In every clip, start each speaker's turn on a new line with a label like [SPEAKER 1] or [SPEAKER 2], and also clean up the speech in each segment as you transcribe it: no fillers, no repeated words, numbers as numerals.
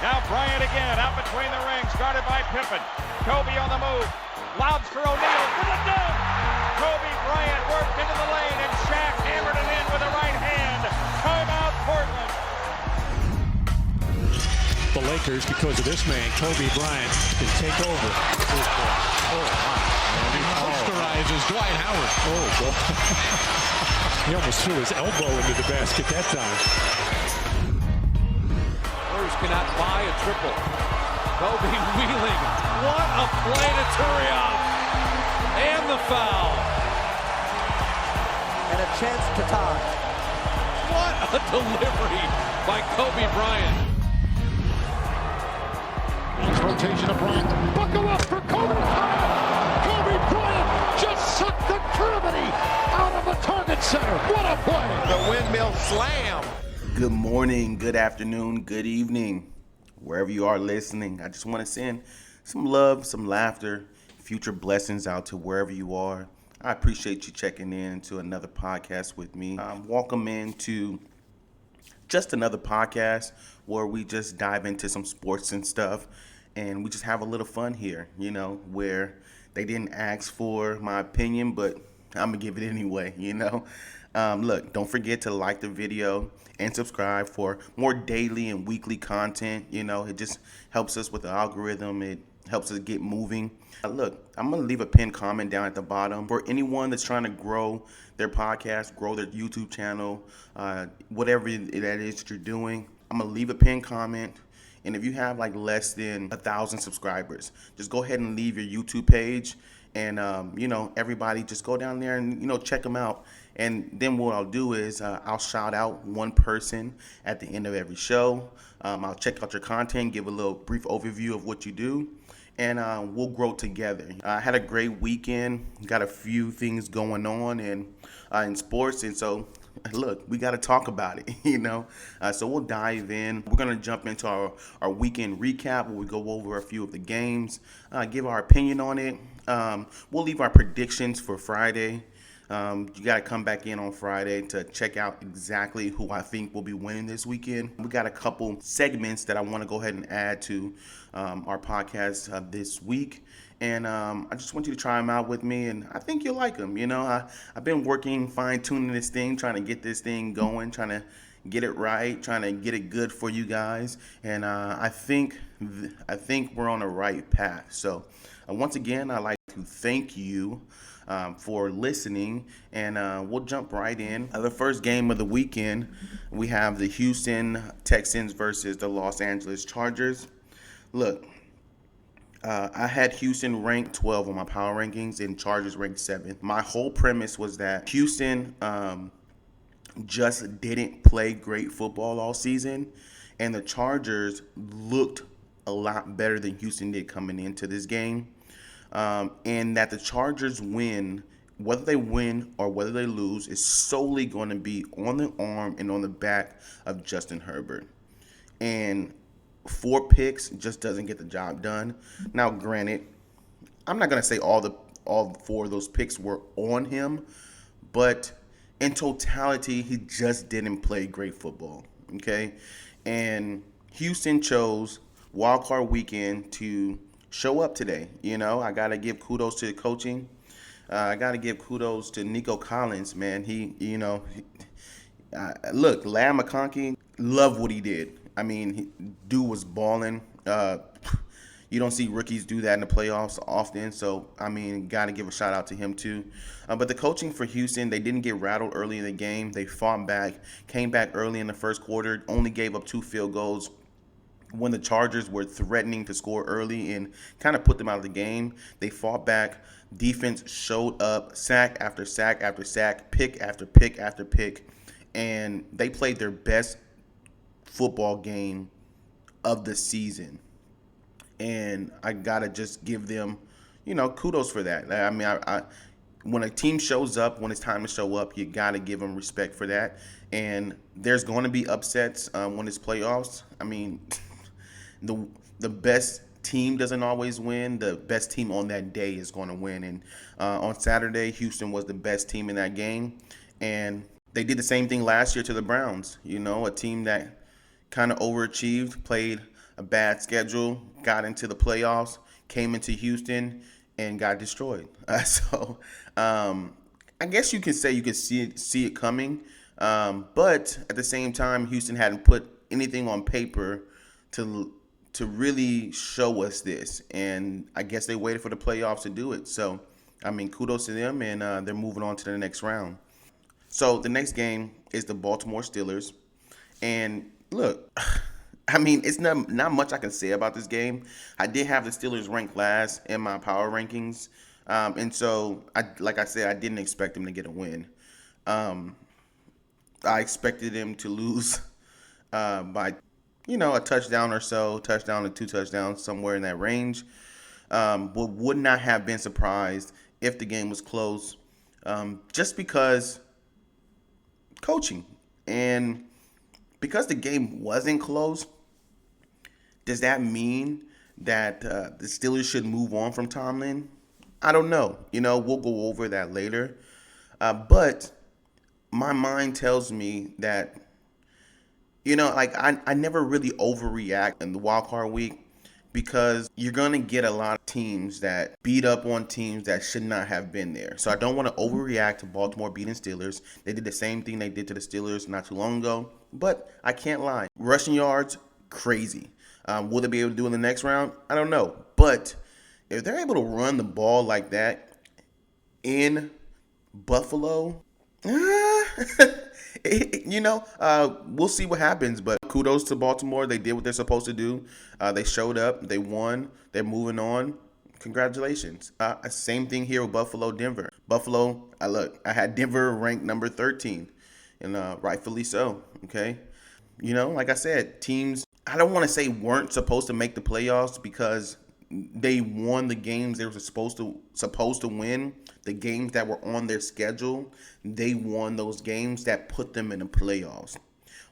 [SPEAKER 1] Now Bryant again, out between the rings, guarded by Pippen. Kobe on the move, lobs for O'Neal, for the dunk! Kobe Bryant worked into the lane, and Shaq hammered it in with the right hand. Timeout, Portland.
[SPEAKER 2] The Lakers, because of this man, Kobe Bryant, can take over. Oh, my. He posterizes Dwight Howard. Oh, boy. He almost threw his elbow into the basket that time.
[SPEAKER 3] Spurs cannot buy a triple. Kobe wheeling. What a play to Turiaf. And the foul.
[SPEAKER 4] And a chance to tie.
[SPEAKER 3] What a delivery by Kobe Bryant.
[SPEAKER 5] Rotation of Bryant. Buckle up for Kobe Bryant. Kobe Bryant just sucked the gravity out of the target center. What a play.
[SPEAKER 6] The windmill slam.
[SPEAKER 7] Good morning, good afternoon, good evening. Wherever you are listening, I just want to send some love, some laughter, future blessings out to wherever you are. I appreciate you checking in to another podcast with me. Welcome into just another podcast where we just dive into some sports and stuff, and we just have a little fun here, you know, where they didn't ask for my opinion, but I'm gonna give it anyway, you know. Look, don't forget to like the video and subscribe for more daily and weekly content. You know, it just helps us with the algorithm. It helps us get moving. Look, I'm going to leave a pinned comment down at the bottom for anyone that's trying to grow their podcast, grow their YouTube channel, whatever that is that you're doing. I'm going to leave a pinned comment. And if you have like less than 1,000 subscribers, just go ahead and leave your YouTube page. And, you know, everybody just go down there and, you know, check them out. And then what I'll do is I'll shout out one person at the end of every show. I'll check out your content, give a little brief overview of what you do, and we'll grow together. I had a great weekend, got a few things going on in sports, and so look, we got to talk about it, you know. So we'll dive in. We're going to jump into our weekend recap where we go over a few of the games, give our opinion on it. We'll leave our predictions for Friday. You got to come back in on Friday to check out exactly who I think will be winning this weekend. We got a couple segments that I want to go ahead and add to our podcast this week. And I just want you to try them out with me, and I think you'll like them. You know, I've been working, fine-tuning this thing, trying to get this thing going, trying to get it right, trying to get it good for you guys. And I think we're on the right path. So once again, I'd like to thank you for listening, and we'll jump right in. The first game of the weekend, we have the Houston Texans versus the Los Angeles Chargers. Look, I had Houston ranked 12 on my power rankings and Chargers ranked 7th. My whole premise was that Houston just didn't play great football all season, and the Chargers looked a lot better than Houston did coming into this game. And that the Chargers win, whether they win or whether they lose, is solely going to be on the arm and on the back of Justin Herbert. And 4 picks just doesn't get the job done. Now, granted, I'm not going to say all 4 of those picks were on him, but in totality, he just didn't play great football. Okay, and Houston chose wildcard weekend to show up today. You know, I got to give kudos to the coaching. I got to give kudos to Nico Collins, man. Look, Lamb McConkey, love what he did. I mean, dude was balling. You don't see rookies do that in the playoffs often. So, I mean, got to give a shout out to him too. But the coaching for Houston, they didn't get rattled early in the game. They fought back, came back early in the first quarter, only gave up 2 field goals. When the Chargers were threatening to score early and kind of put them out of the game, they fought back. Defense showed up, sack after sack after sack, pick after pick after pick, and they played their best football game of the season. And I got to just give them, you know, kudos for that. I mean, when a team shows up, when it's time to show up, you got to give them respect for that. And there's going to be upsets when it's playoffs. I mean, the best team doesn't always win. The best team on that day is going to win. And on Saturday, Houston was the best team in that game. And they did the same thing last year to the Browns. You know, a team that kind of overachieved, played a bad schedule, got into the playoffs, came into Houston, and got destroyed. So I guess you could say you could see it coming, but at the same time, Houston hadn't put anything on paper to really show us this, and I guess they waited for the playoffs to do it. So I mean, kudos to them, and they're moving on to the next round. So the next game is the Baltimore Steelers. And look, I mean, it's not much I can say about this game. I did have the Steelers ranked last in my power rankings. And so, like I said, I didn't expect them to get a win. I expected them to lose by, a touchdown or so, touchdown to 2 touchdowns, somewhere in that range. But would not have been surprised if the game was close, just because coaching. And because the game wasn't close, does that mean that the Steelers should move on from Tomlin? I don't know. We'll go over that later. But my mind tells me that, I never really overreact in the wild card week, because you're going to get a lot of teams that beat up on teams that should not have been there. So I don't want to overreact to Baltimore beating Steelers. They did the same thing they did to the Steelers not too long ago. But I can't lie. Rushing yards, crazy. Will they be able to do it in the next round? I don't know. But if they're able to run the ball like that in Buffalo, we'll see what happens. But kudos to Baltimore. They did what they're supposed to do. They showed up. They won. They're moving on. Congratulations. Same thing here with Buffalo, Denver. Buffalo, I had Denver ranked number 13, and rightfully so. Okay. Like I said, teams, I don't want to say weren't supposed to make the playoffs, because they won the games they were supposed to win. The games that were on their schedule, they won those games that put them in the playoffs.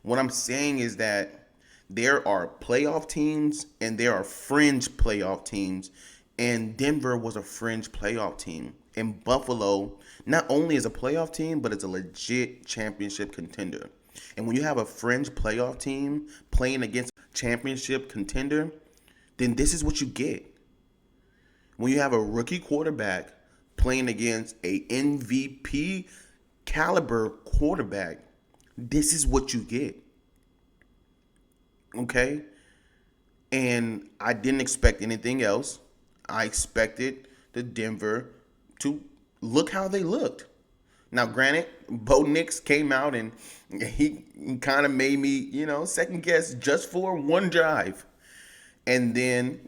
[SPEAKER 7] What I'm saying is that there are playoff teams and there are fringe playoff teams, and Denver was a fringe playoff team. And Buffalo not only is a playoff team, but it's a legit championship contender. And when you have a fringe playoff team playing against a championship contender, then this is what you get. When you have a rookie quarterback playing against a MVP caliber quarterback, this is what you get. Okay? And I didn't expect anything else. I expected the Denver to look how they looked. Now, granted, Bo Nix came out and he kind of made me, second guess just for one drive. And then,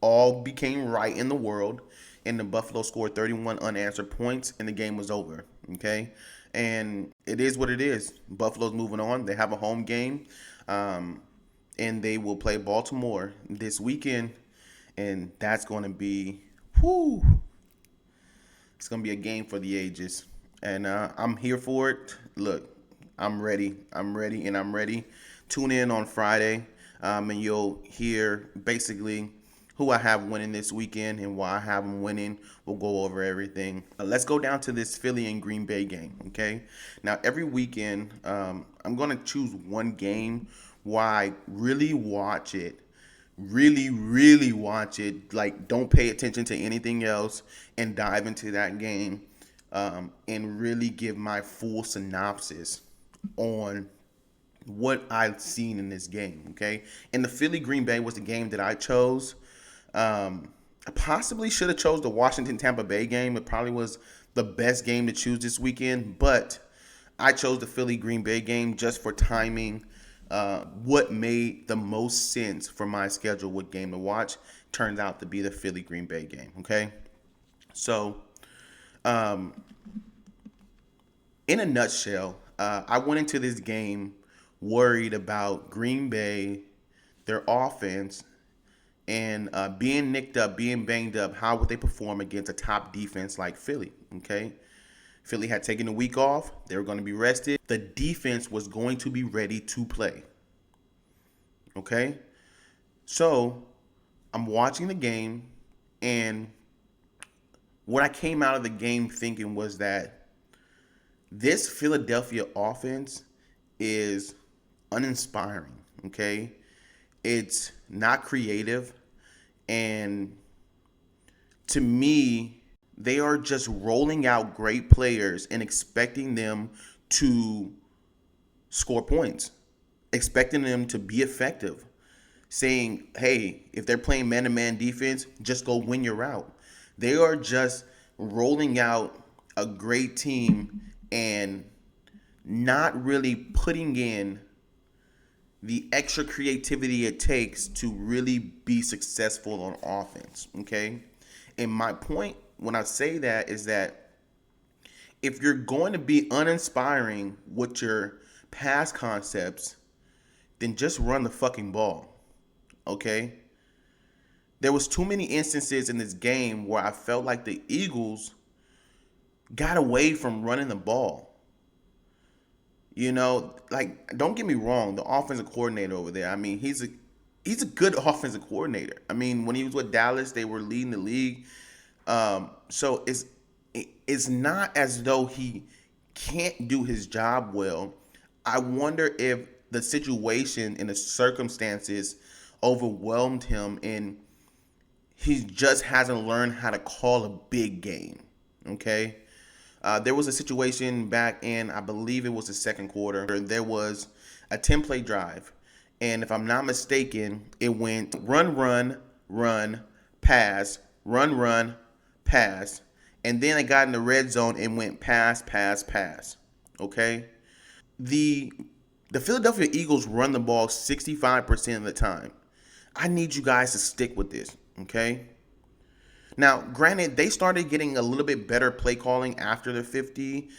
[SPEAKER 7] all became right in the world, and the Buffalo scored 31 unanswered points, and the game was over. Okay? And it is what it is. Buffalo's moving on. They have a home game, and they will play Baltimore this weekend, and that's going to be, it's going to be a game for the ages. And I'm here for it. Look, I'm ready. I'm ready. Tune in on Friday, and you'll hear basically who I have winning this weekend and why I have them winning. We'll go over everything. Let's go down to this Philly and Green Bay game, okay? Now, every weekend, I'm going to choose one game where I really watch it. Really watch it. Like, don't pay attention to anything else and dive into that game and really give my full synopsis on what I've seen in this game, okay? And the Philly Green Bay was the game that I chose. I possibly should have chose the Washington Tampa Bay game. It probably was the best game to choose this weekend, but I chose the Philly Green Bay game just for timing. What made the most sense for my schedule, what game to watch, turns out to be the Philly Green Bay game, okay? So, in a nutshell, I went into this game worried about Green Bay, their offense, and being nicked up, being banged up. How would they perform against a top defense like Philly? Okay, Philly had taken a week off. They were going to be rested. The defense was going to be ready to play. Okay, so I'm watching the game, and what I came out of the game thinking was that this Philadelphia offense is uninspiring. Okay, It's not creative. And to me, they are just rolling out great players and expecting them to score points, expecting them to be effective, saying, hey, if they're playing man-to-man defense, just go win your route. They are just rolling out a great team and not really putting in the extra creativity it takes to really be successful on offense, okay? And my point when I say that is that if you're going to be uninspiring with your pass concepts, then just run the fucking ball, okay? There was too many instances in this game where I felt like the Eagles got away from running the ball. You know, like, don't get me wrong, the offensive coordinator over there, I mean, he's a good offensive coordinator. I mean, when he was with Dallas, they were leading the league. So it's not as though he can't do his job well. I wonder if the situation and the circumstances overwhelmed him and he just hasn't learned how to call a big game, okay? There was a situation back in, I believe it was the second quarter. There was a 10-play drive. And if I'm not mistaken, it went run, pass, run, pass. And then it got in the red zone and went pass. Okay? The Philadelphia Eagles run the ball 65% of the time. I need you guys to stick with this, okay? Now, granted, they started getting a little bit better play calling after the 50.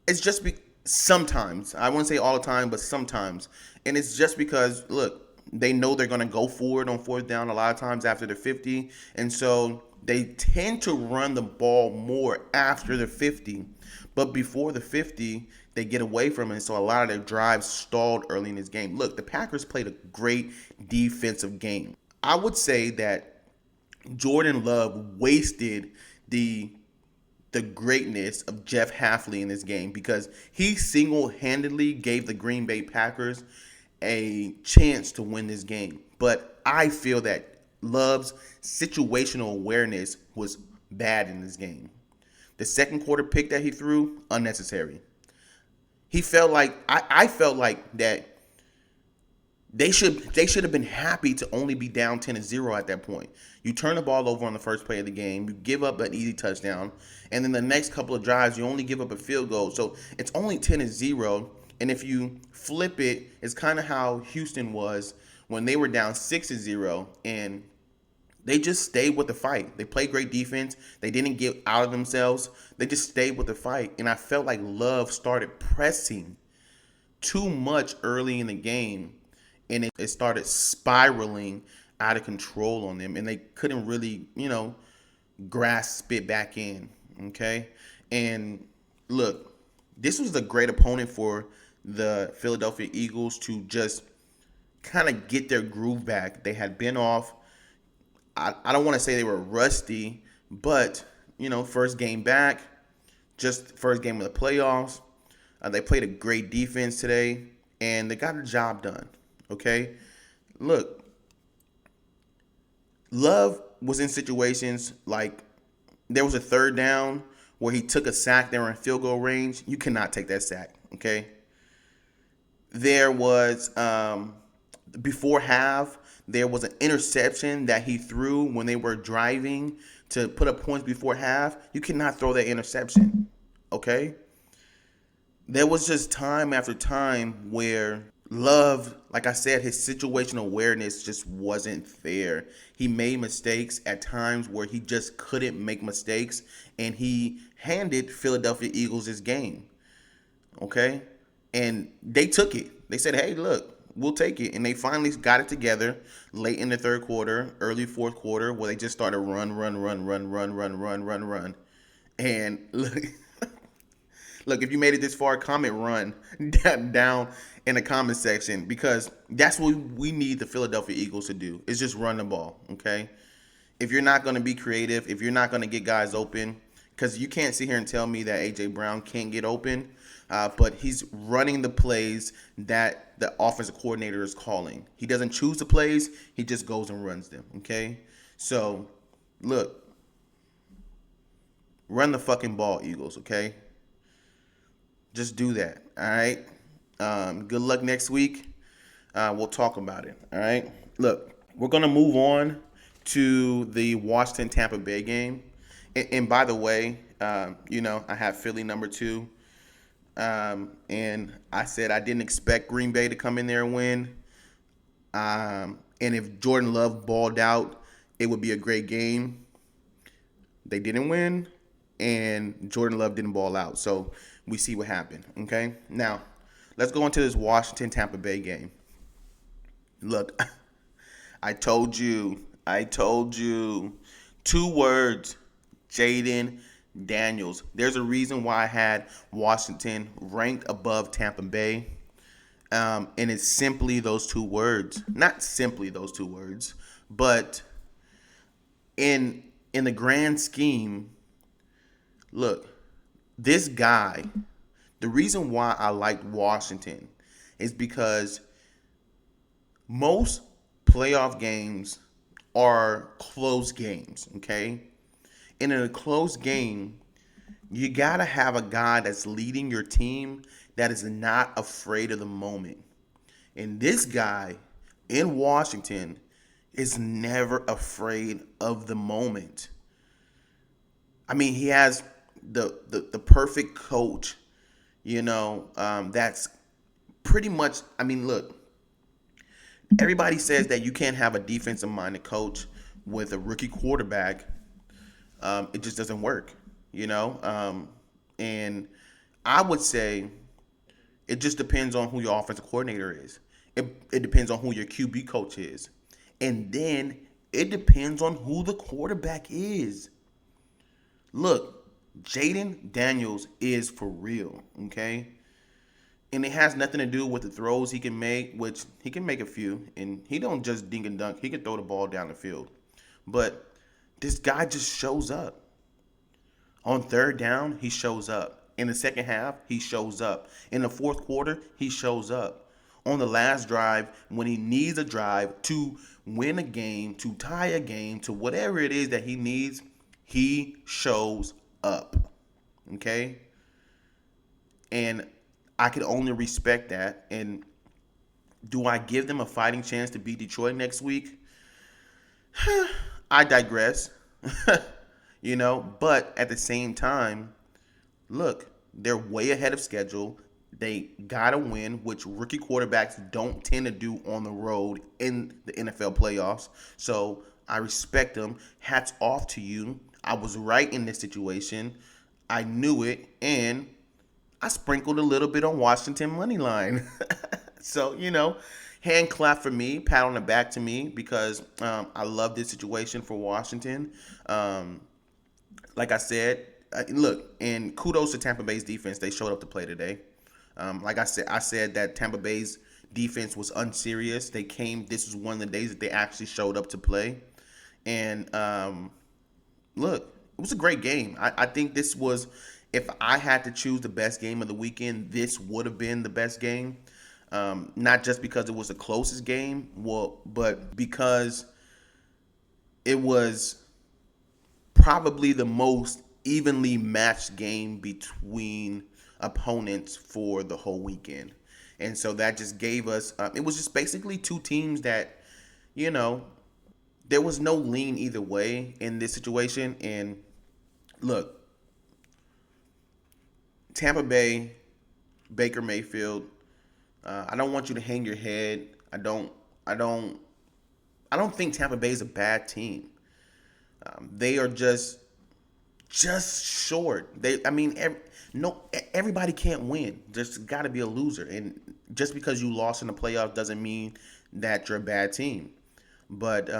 [SPEAKER 7] It's just sometimes. I wouldn't say all the time, but sometimes. And it's just because, look, they know they're going to go for it on fourth down a lot of times after the 50. And so they tend to run the ball more after the 50. But before the 50, they get away from it. So a lot of their drives stalled early in this game. Look, the Packers played a great defensive game. I would say that Jordan Love wasted the greatness of Jeff Hafley in this game because he single-handedly gave the Green Bay Packers a chance to win this game. But I feel that Love's situational awareness was bad in this game. The second quarter pick that he threw, unnecessary. He felt like I felt like that they should have been happy to only be down 10-0 at that point. You turn the ball over on the first play of the game, you give up an easy touchdown, and then the next couple of drives you only give up a field goal. So it's only 10-0, and if you flip it, it's kind of how Houston was when they were down 6-0, and they just stayed with the fight. They played great defense. They didn't get out of themselves. They just stayed with the fight, and I felt like Love started pressing too much early in the game. And it started spiraling out of control on them. And they couldn't really, grasp it back in. Okay? And look, this was a great opponent for the Philadelphia Eagles to just kind of get their groove back. They had been off. I don't want to say they were rusty, but, first game back, just first game of the playoffs. They played a great defense today, and they got the job done. Okay, look, Love was in situations like there was a third down where he took a sack. They were in field goal range. You cannot take that sack, okay? There was, before half, there was an interception that he threw when they were driving to put up points before half. You cannot throw that interception, okay? There was just time after time where Love, like I said, his situational awareness just wasn't there. He made mistakes at times where he just couldn't make mistakes, and he handed Philadelphia Eagles this game, okay? And they took it. They said, hey, look, we'll take it. And they finally got it together late in the third quarter, early fourth quarter, where they just started run. And look, if you made it this far, comment run down in the comment section, because that's what we need the Philadelphia Eagles to do, is just run the ball, okay? If you're not going to be creative, if you're not going to get guys open, because you can't sit here and tell me that A.J. Brown can't get open, but he's running the plays that the offensive coordinator is calling. He doesn't choose the plays. He just goes and runs them, okay? So, look, run the fucking ball, Eagles, okay? Just do that, all right? Good luck next week. We'll talk about it, all right? Look, we're going to move on to the Washington-Tampa Bay game. And by the way, I have Philly number 2. And I said I didn't expect Green Bay to come in there and win. And if Jordan Love balled out, it would be a great game. They didn't win, and Jordan Love didn't ball out. So we see what happened, okay? Now, let's go into this Washington-Tampa Bay game. Look, I told you. 2 words, Jaden Daniels. There's a reason why I had Washington ranked above Tampa Bay. And it's simply those 2 words. Not simply those 2 words, but in the grand scheme, look, this guy, the reason why I liked Washington is because most playoff games are close games, okay? And in a close game, you got to have a guy that's leading your team that is not afraid of the moment. And this guy in Washington is never afraid of the moment. I mean, he has the perfect coach, that's pretty much, I mean, look, everybody says that you can't have a defensive-minded coach with a rookie quarterback. It just doesn't work, and I would say it just depends on who your offensive coordinator is. It depends on who your QB coach is. And then it depends on who the quarterback is. Look, Jaden Daniels is for real, okay? And it has nothing to do with the throws he can make, which he can make a few. And he don't just dink and dunk. He can throw the ball down the field. But this guy just shows up. On 3rd down, he shows up. In the second half, he shows up. In the 4th quarter, he shows up. On the last drive, when he needs a drive to win a game, to tie a game, to whatever it is that he needs, he shows up. Okay? And I can only respect that. And do I give them a fighting chance to beat Detroit next week? I digress. But at the same time, look, they're way ahead of schedule. They got to win, which rookie quarterbacks don't tend to do on the road in the NFL playoffs. So I respect them. Hats off to you. I was right in this situation. I knew it, and I sprinkled a little bit on Washington money line. So, hand clap for me, pat on the back to me, because I love this situation for Washington. Like I said, look, and kudos to Tampa Bay's defense. They showed up to play today. Like I said that Tampa Bay's defense was unserious. This was one of the days that they actually showed up to play. And look, it was a great game. I think this was, if I had to choose the best game of the weekend, this would have been the best game. Not just because it was the closest game, but because it was probably the most evenly matched game between opponents for the whole weekend. And so that just gave us, it was just basically 2 teams that, there was no lean either way in this situation. And look, Tampa Bay, Baker Mayfield, I don't want you to hang your head. I don't think Tampa Bay is a bad team. They are just short. Everybody can't win. There's got to be a loser, and just because you lost in the playoffs doesn't mean that you're a bad team. But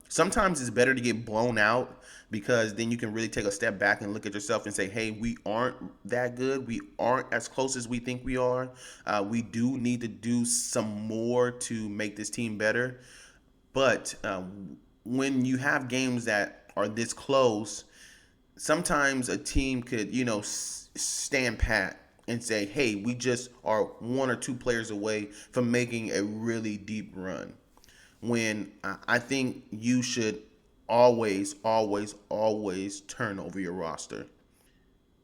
[SPEAKER 7] sometimes it's better to get blown out, because then you can really take a step back and look at yourself and say, hey, we aren't that good. We aren't as close as we think we are. We do need to do some more to make this team better. But when you have games that are this close, sometimes a team could, stand pat and say, hey, we just are one or two players away from making a really deep run. When I think you should always, always, always turn over your roster.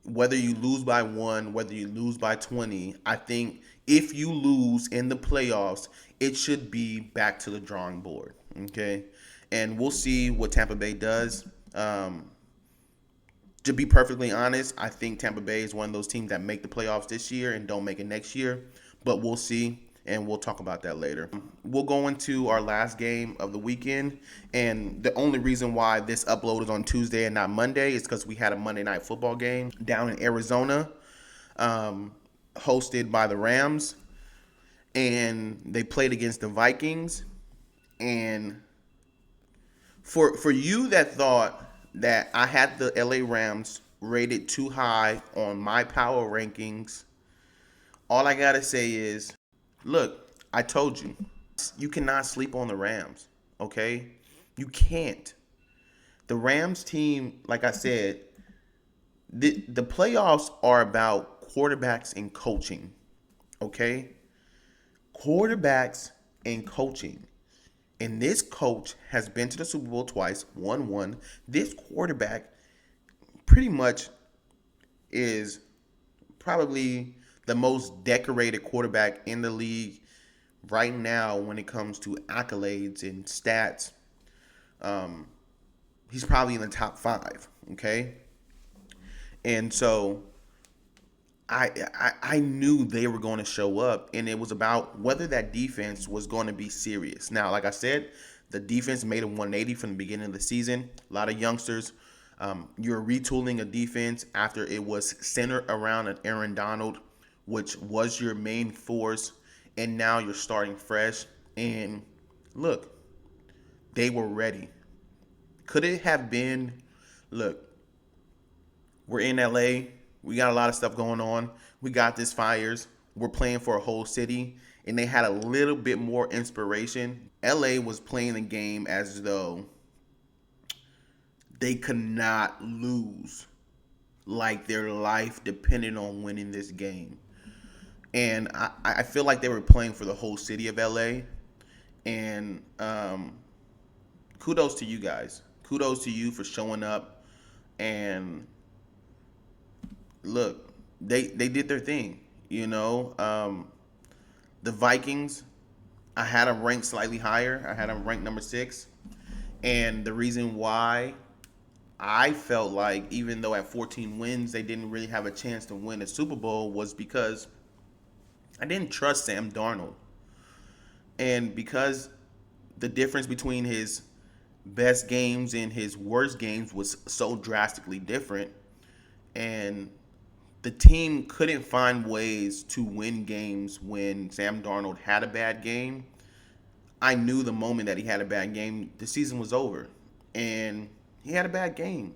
[SPEAKER 7] Whether you lose by 1, whether you lose by 20, I think if you lose in the playoffs, it should be back to the drawing board. Okay? And we'll see what Tampa Bay does. To be perfectly honest, I think Tampa Bay is one of those teams that make the playoffs this year and don't make it next year. But we'll see, and we'll talk about that later. We'll go into our last game of the weekend. And the only reason why this upload is on Tuesday and not Monday is because we had a Monday Night Football game down in Arizona, hosted by the Rams. And they played against the Vikings. And for you that thought that I had the LA Rams rated too high on my power rankings, all I gotta say is, look, I told you, you cannot sleep on the Rams, okay? You can't. The Rams team, like I said, the playoffs are about quarterbacks and coaching, okay? Quarterbacks and coaching. And this coach has been to the Super Bowl twice, won one. This quarterback pretty much is probably the most decorated quarterback in the league right now when it comes to accolades and stats. He's probably in the top 5, okay? And so I knew they were going to show up, and it was about whether that defense was going to be serious. Now, like I said, the defense made a 180 from the beginning of the season. A lot of youngsters. You're retooling a defense after it was centered around an Aaron Donald, which was your main force, and now you're starting fresh. And look, they were ready. Could it have been, look, we're in LA. We got a lot of stuff going on. We got this fires. We're playing for a whole city. And they had a little bit more inspiration. LA was playing the game as though they could not lose. Like their life depended on winning this game. And I feel like they were playing for the whole city of LA. And kudos to you guys. Kudos to you for showing up. And look, they did their thing, The Vikings, I had them ranked slightly higher. I had them ranked number 6. And the reason why I felt like, even though at 14 wins, they didn't really have a chance to win a Super Bowl, was because I didn't trust Sam Darnold. And because the difference between his best games and his worst games was so drastically different, and the team couldn't find ways to win games when Sam Darnold had a bad game, I knew the moment that he had a bad game, the season was over. And he had a bad game.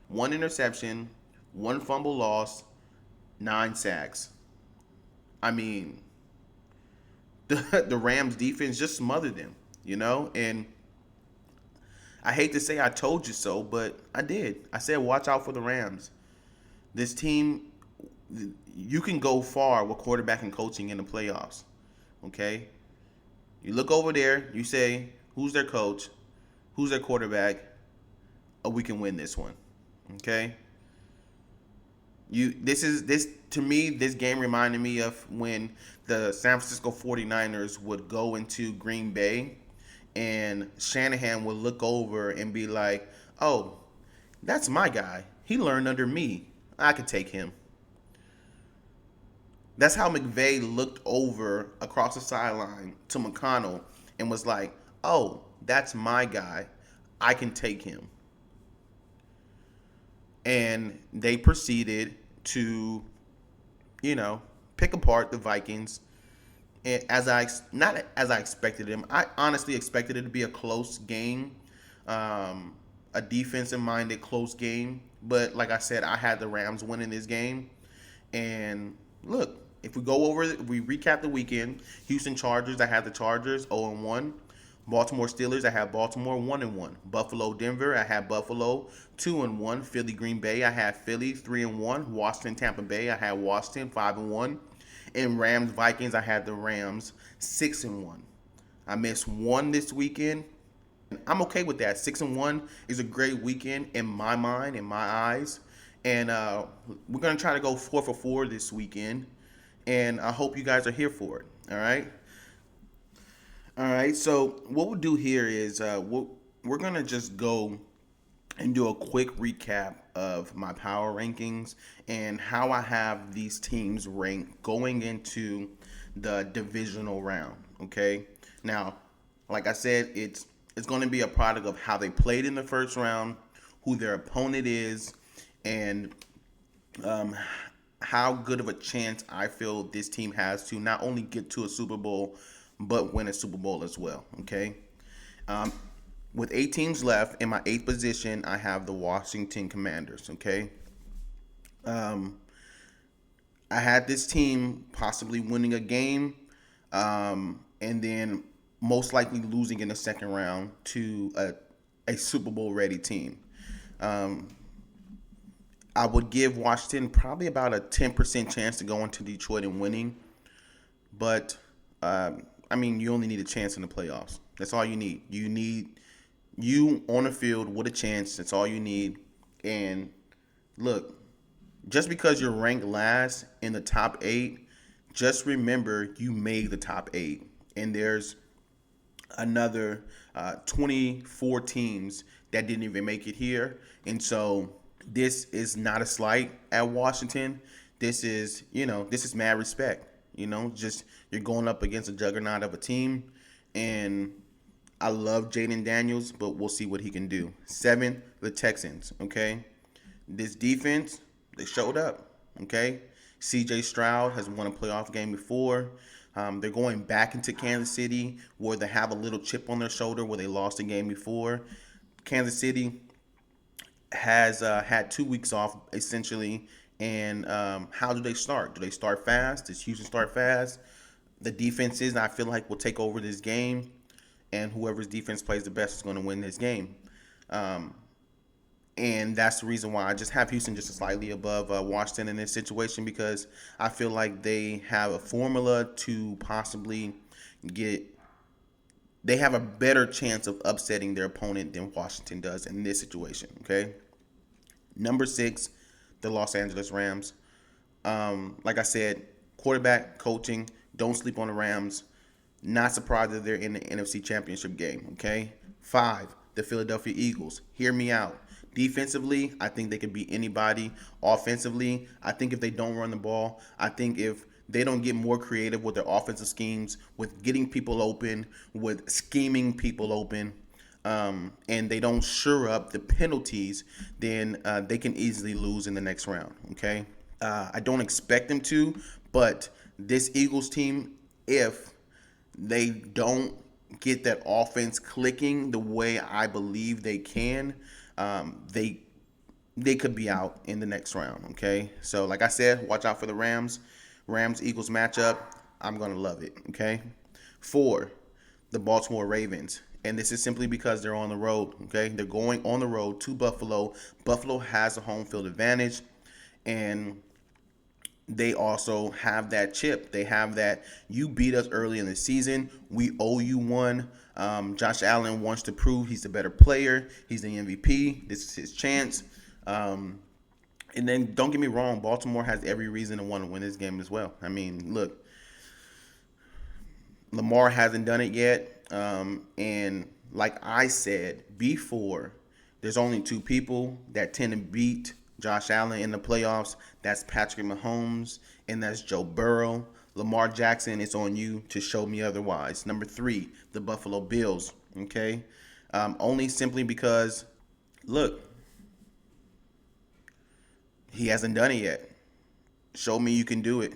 [SPEAKER 7] 1 interception, 1 fumble loss, 9 sacks. I mean, the Rams defense just smothered them, And I hate to say I told you so, but I did. I said watch out for the Rams. This team, you can go far with quarterback and coaching in the playoffs, okay? You look over there, you say, who's their coach? Who's their quarterback? Oh, we can win this one, okay? To me, this game reminded me of when the San Francisco 49ers would go into Green Bay and Shanahan would look over and be like, oh, that's my guy. He learned under me. I could take him. That's how McVay looked over across the sideline to McConnell and was like, oh, that's my guy. I can take him. And they proceeded to, pick apart the Vikings. And not as I expected them. I honestly expected it to be a close game, a defensive-minded close game. But like I said, I had the Rams winning this game. And look, if we recap the weekend, Houston Chargers, I had the Chargers 0-1. Baltimore Steelers, I have Baltimore 1-1. Buffalo Denver, I have Buffalo 2-1. Philly Green Bay, I have Philly 3-1. Washington Tampa Bay, I have Washington 5-1. And Rams Vikings, I had the Rams 6-1. I missed one this weekend. I'm okay with that. 6-1 is a great weekend in my mind, in my eyes. And we're gonna try to go 4 for 4 this weekend. And I hope you guys are here for it. All right. All right, so what we'll do here is we're going to just go and do a quick recap of my power rankings and how I have these teams ranked going into the divisional round, okay? Now, like I said, it's going to be a product of how they played in the first round, who their opponent is, and how good of a chance I feel this team has to not only get to a Super Bowl, but win a Super Bowl as well, okay? With 8 teams left, in my 8th position, I have the Washington Commanders, okay? I had this team possibly winning a game and then most likely losing in the second round to a Super Bowl-ready team. I would give Washington probably about a 10% chance to go into Detroit and winning, but I mean, you only need a chance in the playoffs. That's all you need. You need you on the field with a chance. That's all you need. And look, just because you're ranked last in the top 8, just remember you made the top 8. And there's another 24 teams that didn't even make it here. And so this is not a slight at Washington. This is mad respect. Just you're going up against a juggernaut of a team, and I love Jaden Daniels, but we'll see what he can do. 7, the Texans, okay? This defense, they showed up, okay? C.J. Stroud has won a playoff game before. They're going back into Kansas City where they have a little chip on their shoulder where they lost a game before. Kansas City has had 2 weeks off, essentially. And how do they start? Do they start fast? Does Houston start fast? The defenses, I feel like, will take over this game. And whoever's defense plays the best is going to win this game. And that's the reason why I just have Houston just slightly above Washington in this situation, because I feel like they have a formula to possibly they have a better chance of upsetting their opponent than Washington does in this situation, okay? Number 6, the Los Angeles Rams. Like I said, quarterback, coaching, don't sleep on the Rams. Not surprised that they're in the NFC Championship game, okay? 5, the Philadelphia Eagles. Hear me out. Defensively, I think they could beat anybody. Offensively, I think if they don't run the ball, I think if they don't get more creative with their offensive schemes, with getting people open, with scheming people open, and they don't shore up the penalties, then they can easily lose in the next round, okay? I don't expect them to, but this Eagles team, if they don't get that offense clicking the way I believe they can, they could be out in the next round, okay? So like I said, watch out for the Rams-Eagles matchup. I'm going to love it, okay? 4, the Baltimore Ravens. And this is simply because they're on the road, okay? They're going on the road to Buffalo. Buffalo has a home field advantage, and they also have that chip. They have that, you beat us early in the season, we owe you one. Josh Allen wants to prove he's the better player. He's the MVP. This is his chance. And then don't get me wrong, Baltimore has every reason to want to win this game as well. I mean, look, Lamar hasn't done it yet. And like I said before, there's only 2 people that tend to beat Josh Allen in the playoffs. That's Patrick Mahomes and that's Joe Burrow. Lamar Jackson, it's on you to show me otherwise. Number 3, the Buffalo Bills, okay? Only simply because, look, he hasn't done it yet. Show me you can do it,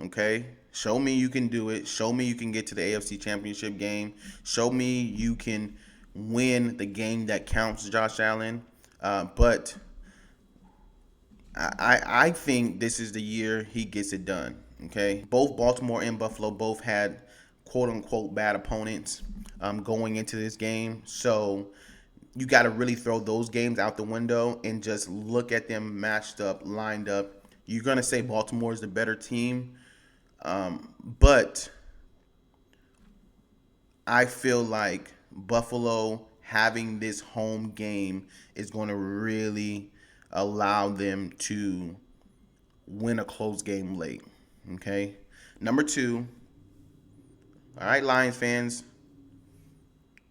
[SPEAKER 7] okay? Show me you can do it. Show me you can get to the AFC Championship game. Show me you can win the game that counts, Josh Allen. But I think this is the year he gets it done, okay? Both Baltimore and Buffalo both had quote-unquote bad opponents. going into this game. So you got to really throw those games out the window and just look at them matched up, lined up. You're going to say Baltimore is the better team, but I feel like Buffalo having this home game is going to really allow them to win a close game late. Okay. Number 2. All right, Lions fans.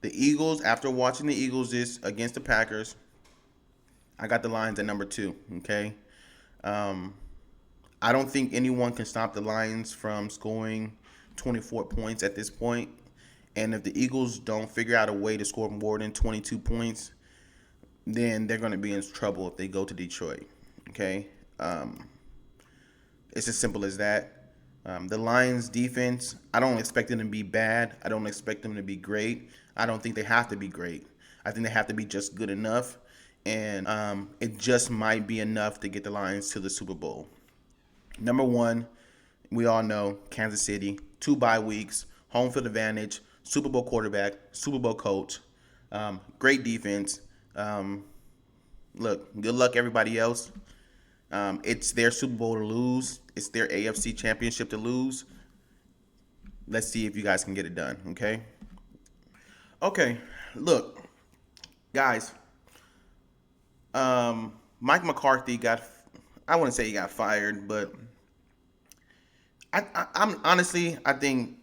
[SPEAKER 7] The Eagles, after watching the Eagles this against the Packers, I got the Lions at number 2. Okay. I don't think anyone can stop the Lions from scoring 24 points at this point. And if the Eagles don't figure out a way to score more than 22 points, then they're going to be in trouble if they go to Detroit. Okay? It's as simple as that. The Lions defense, I don't expect them to be bad. I don't expect them to be great. I don't think they have to be great. I think they have to be just good enough. And it just might be enough to get the Lions to the Super Bowl. Number 1, we all know Kansas City, 2 bye weeks, home field advantage, Super Bowl quarterback, Super Bowl coach, great defense. Look, good luck everybody else. It's their Super Bowl to lose. It's their AFC championship to lose. Let's see if you guys can get it done, okay? Okay, look, guys. Mike McCarthy I wouldn't say he got fired, but I'm honestly, I think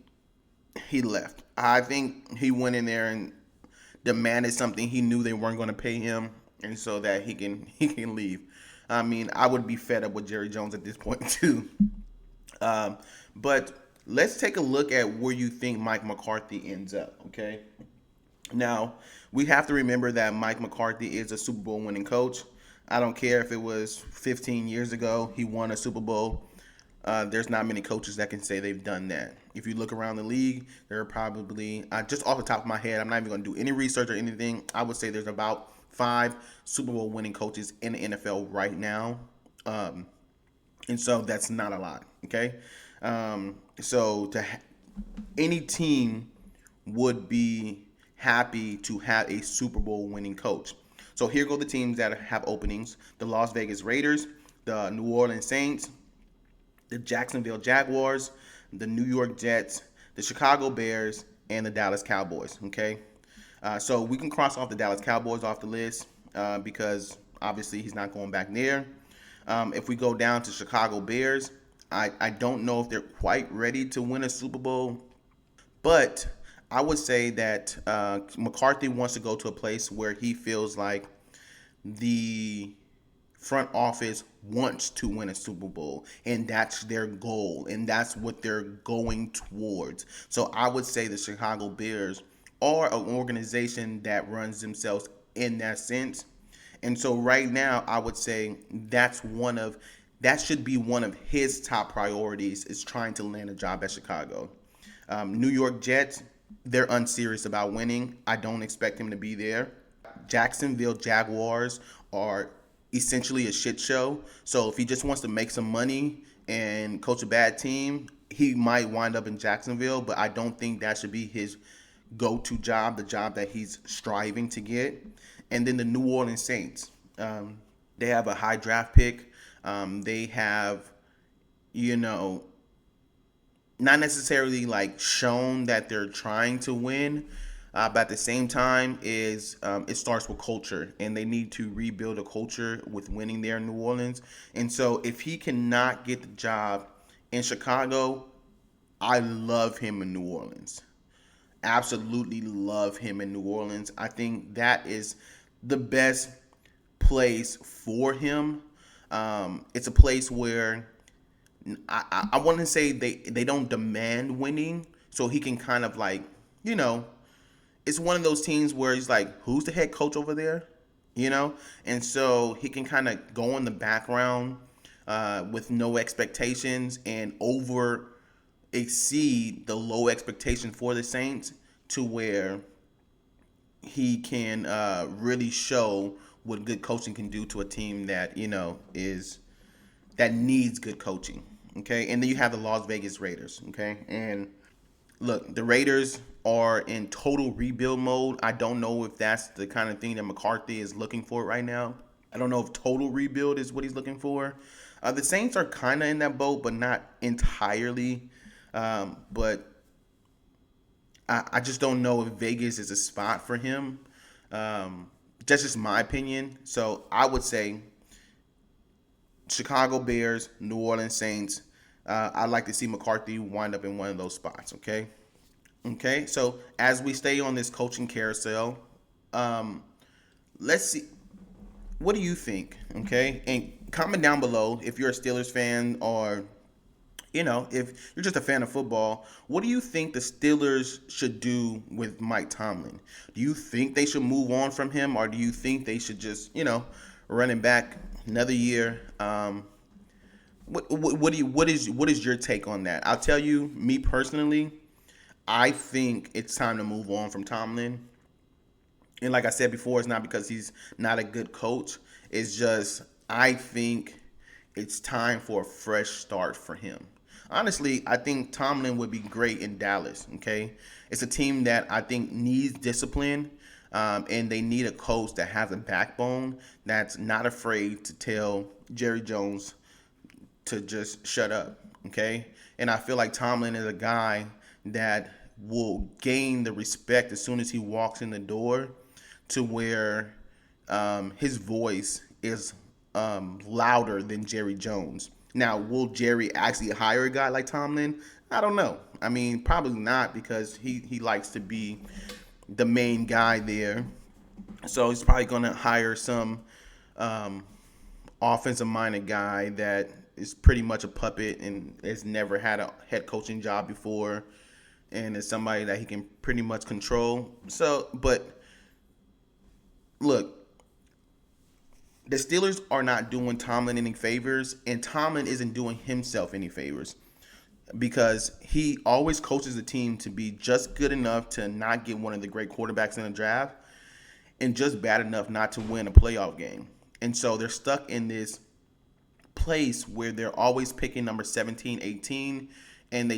[SPEAKER 7] he left. I think he went in there and demanded something he knew they weren't going to pay him, and so that he can leave. I mean, I would be fed up with Jerry Jones at this point too. But let's take a look at where you think Mike McCarthy ends up. Okay. Now we have to remember that Mike McCarthy is a Super Bowl winning coach. I don't care if it was 15 years ago he won a Super Bowl. There's not many coaches that can say they've done that. If you look around the league, there are probably, just off the top of my head, I'm not even going to do any research or anything. I would say there's about 5 Super Bowl winning coaches in the NFL right now. And so that's not a lot, okay? So any team would be happy to have a Super Bowl winning coach. So here go the teams that have openings: the Las Vegas Raiders, the New Orleans Saints, the Jacksonville Jaguars, the New York Jets, the Chicago Bears, and the Dallas Cowboys, okay? So we can cross off the Dallas Cowboys off the list because obviously he's not going back there. If we go down to Chicago Bears, I don't know if they're quite ready to win a Super Bowl, but I would say that McCarthy wants to go to a place where he feels like the front office wants to win a Super Bowl, and that's their goal, and that's what they're going towards. So I would say the Chicago Bears are an organization that runs themselves in that sense. And so right now, I would say that should be one of his top priorities, is trying to land a job at Chicago. New York Jets, they're unserious about winning. I don't expect him to be there. Jacksonville Jaguars are essentially a shit show. So if he just wants to make some money and coach a bad team, he might wind up in Jacksonville, but I don't think that should be his go-to job, the job that he's striving to get. And then the New Orleans Saints, they have a high draft pick. They have, not necessarily like shown that they're trying to win, but at the same time it starts with culture, and they need to rebuild a culture with winning there in New Orleans. And so if he cannot get the job in Chicago, I love him in New Orleans. Absolutely love him in New Orleans. I think that is the best place for him. It's a place where I want to say they don't demand winning, so he can kind of like, it's one of those teams where he's like, who's the head coach over there? And so he can kind of go in the background with no expectations and over exceed the low expectation for the Saints to where he can really show what good coaching can do to a team that, that needs good coaching. Okay. And then you have the Las Vegas Raiders. Okay. And look, the Raiders are in total rebuild mode. I don't know if that's the kind of thing that McCarthy is looking for right now. I don't know if total rebuild is what he's looking for. The Saints are kind of in that boat, but not entirely. But I just don't know if Vegas is a spot for him. That's just my opinion. So I would say Chicago Bears, New Orleans Saints. I'd like to see McCarthy wind up in one of those spots, okay? Okay, so as we stay on this coaching carousel, let's see. What do you think, okay? And comment down below if you're a Steelers fan or, if you're just a fan of football. What do you think the Steelers should do with Mike Tomlin? Do you think they should move on from him, or do you think they should just, run him back another year? What is your take on that? I'll tell you, me personally, I think it's time to move on from Tomlin. And like I said before, it's not because he's not a good coach. It's just I think it's time for a fresh start for him. Honestly, I think Tomlin would be great in Dallas, okay? It's a team that I think needs discipline, and they need a coach that has a backbone, that's not afraid to tell Jerry Jones to just shut up, okay? And I feel like Tomlin is a guy that will gain the respect as soon as he walks in the door, to where his voice is louder than Jerry Jones. Now, will Jerry actually hire a guy like Tomlin? I don't know. I mean, probably not, because he likes to be the main guy there. So he's probably going to hire some offensive-minded guy that is pretty much a puppet and has never had a head coaching job before, and is somebody that he can pretty much control. So, but look, the Steelers are not doing Tomlin any favors, and Tomlin isn't doing himself any favors, because he always coaches the team to be just good enough to not get one of the great quarterbacks in the draft, and just bad enough not to win a playoff game. And so they're stuck in this place where they're always picking number 17, 18, and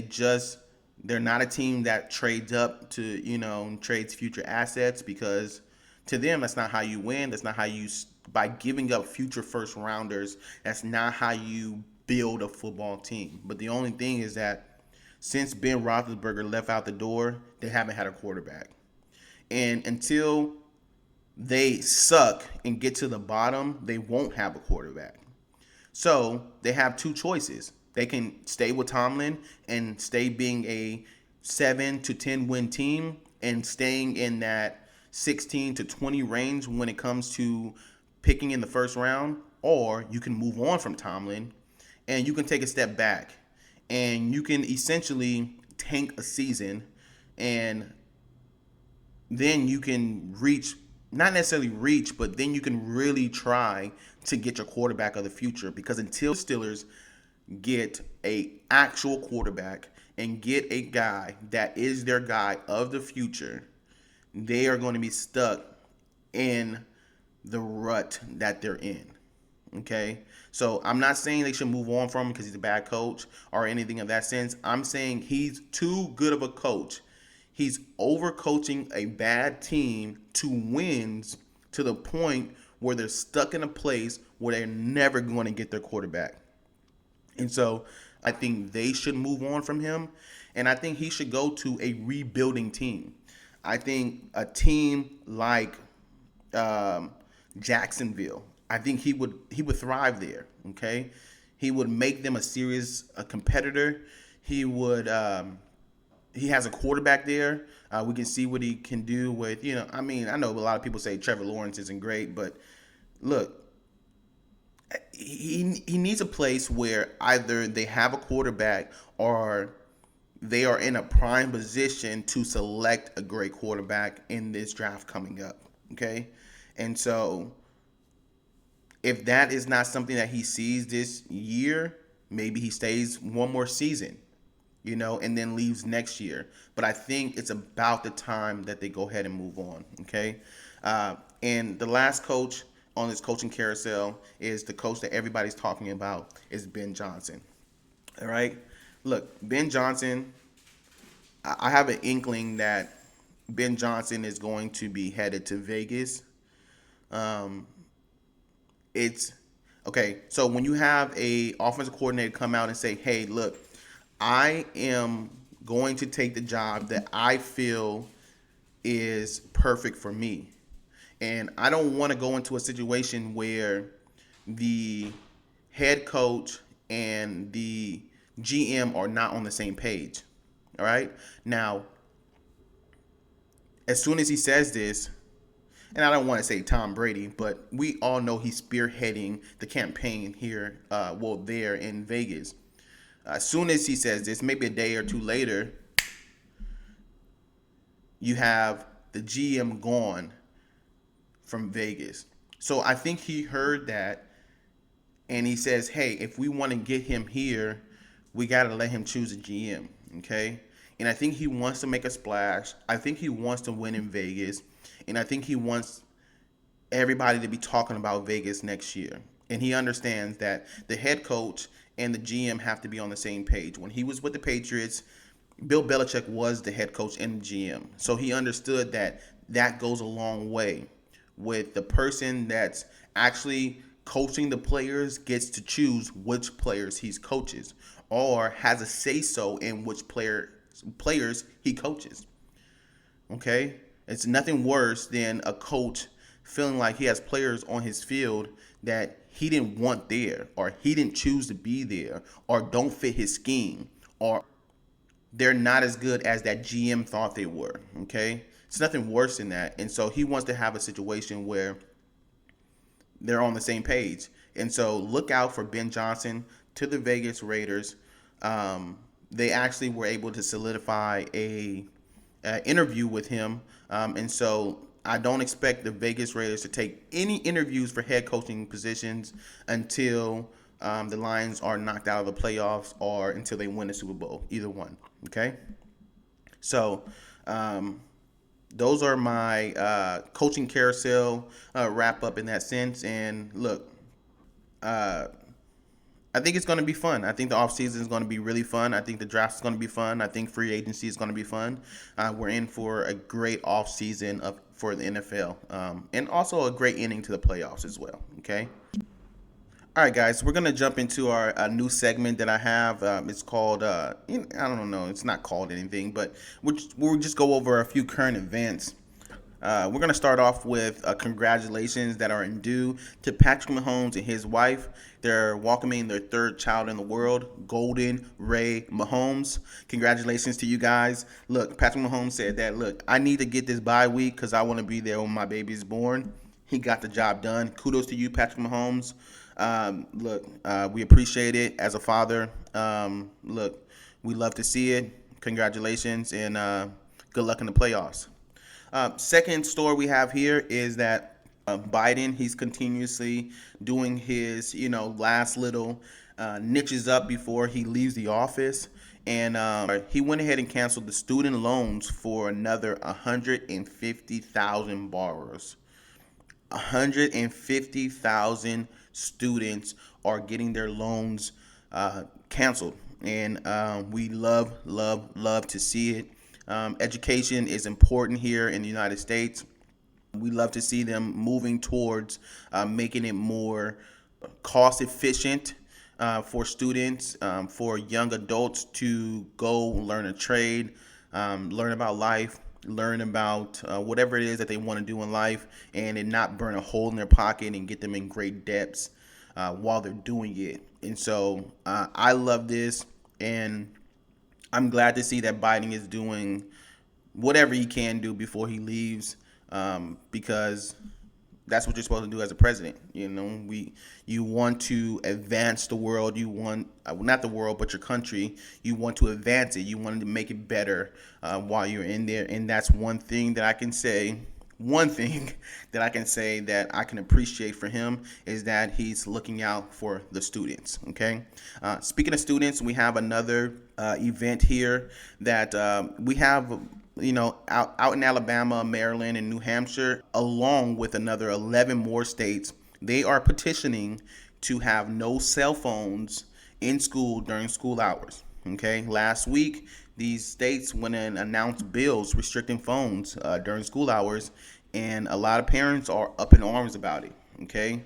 [SPEAKER 7] they're not a team that trades up to, trades future assets, because to them, that's not how you win. That's not how you, by giving up future first rounders, that's not how you build a football team. But the only thing is that since Ben Roethlisberger left out the door, they haven't had a quarterback. And until they suck and get to the bottom, they won't have a quarterback. So they have two choices. They can stay with Tomlin and stay being a 7 to 10 win team and staying in that 16 to 20 range when it comes to picking in the first round, or you can move on from Tomlin and you can take a step back and you can essentially tank a season, and then you can not necessarily reach, but then you can really try to get your quarterback of the future. Because until Steelers get a actual quarterback and get a guy that is their guy of the future, they are going to be stuck in the rut that they're in. Okay? So I'm not saying they should move on from him because he's a bad coach or anything of that sense. I'm saying he's too good of a coach. He's overcoaching a bad team to wins, to the point where they're stuck in a place where they're never going to get their quarterback. And so I think they should move on from him, and I think he should go to a rebuilding team. I think a team like Jacksonville, I think he would thrive there. Okay, he would make them a competitor. He would. He has a quarterback there. We can see what he can do with. I know a lot of people say Trevor Lawrence isn't great, but look, he needs a place where either they have a quarterback or they are in a prime position to select a great quarterback in this draft coming up. Okay, and so if that is not something that he sees this year, maybe he stays one more season, and then leaves next year. But I think it's about the time that they go ahead and move on, okay? And the last coach on this coaching carousel is the coach that everybody's talking about, is Ben Johnson, all right? Look, Ben Johnson, I have an inkling that Ben Johnson is going to be headed to Vegas. It's okay. So when you have a offensive coordinator come out and say, "Hey, look, I am going to take the job that I feel is perfect for me, and I don't want to go into a situation where the head coach and the GM are not on the same page." All right. Now, as soon as he says this, and I don't want to say Tom Brady, but we all know he's spearheading the campaign here, there in Vegas. As soon as he says this, maybe a day or two later, you have the GM gone from Vegas. So I think he heard that, and he says, hey, if we want to get him here, we got to let him choose a GM, okay? And I think he wants to make a splash. I think he wants to win in Vegas, and I think he wants everybody to be talking about Vegas next year. And he understands that the head coach and the GM have to be on the same page. When he was with the Patriots, Bill Belichick was the head coach and the GM. So he understood that that goes a long way. With the person that's actually coaching the players gets to choose which players he coaches, or has a say-so in which players he coaches. Okay? It's nothing worse than a coach feeling like he has players on his field that he didn't want there, or he didn't choose to be there, or don't fit his scheme, or they're not as good as that GM thought they were. Okay? It's nothing worse than that. And so he wants to have a situation where they're on the same page. And so look out for Ben Johnson to the Vegas Raiders. They actually were able to solidify a interview with him. And so I don't expect the Vegas Raiders to take any interviews for head coaching positions until the Lions are knocked out of the playoffs, or until they win the Super Bowl, either one. Okay? So those are my coaching carousel wrap up in that sense. And look, I think it's going to be fun. I think the offseason is going to be really fun. I think the draft is going to be fun. I think free agency is going to be fun. We're in for a great offseason for the NFL, and also a great ending to the playoffs as well. Okay? All right, guys, we're going to jump into our new segment that I have. It's called, I don't know, it's not called anything, but we'll just go over a few current events. We're going to start off with congratulations that are due to Patrick Mahomes and his wife. They're welcoming their third child in the world, Golden Ray Mahomes. Congratulations to you guys. Look, Patrick Mahomes said that, look, I need to get this bye week because I want to be there when my baby is born. He got the job done. Kudos to you, Patrick Mahomes. We appreciate it as a father. Look, we love to see it. Congratulations, and good luck in the playoffs. Second story we have here is that Biden, he's continuously doing his, last little niches up before he leaves the office. And he went ahead and canceled the student loans for another 150,000 borrowers. 150,000 students are getting their loans canceled. And we love to see it. Education is important here in the United States. We love to see them moving towards making it more cost efficient for students, for young adults to go learn a trade, learn about life, learn about whatever it is that they want to do in life, and it not burn a hole in their pocket and get them in great debts while they're doing it. And so I love this, and I'm glad to see that Biden is doing whatever he can do before he leaves, because that's what you're supposed to do as a president. You want to advance the world. You want, not the world, but your country. You want to advance it. You want to make it better while you're in there. And that's one thing that I can say. One thing that I can say that I can appreciate for him is that he's looking out for the students. Okay. Speaking of students, we have another event here that we have, out in Alabama, Maryland, and New Hampshire, along with another 11 more states. They are petitioning to have no cell phones in school during school hours. Okay, last week these states went and announced bills restricting phones during school hours, and a lot of parents are up in arms about it. Okay,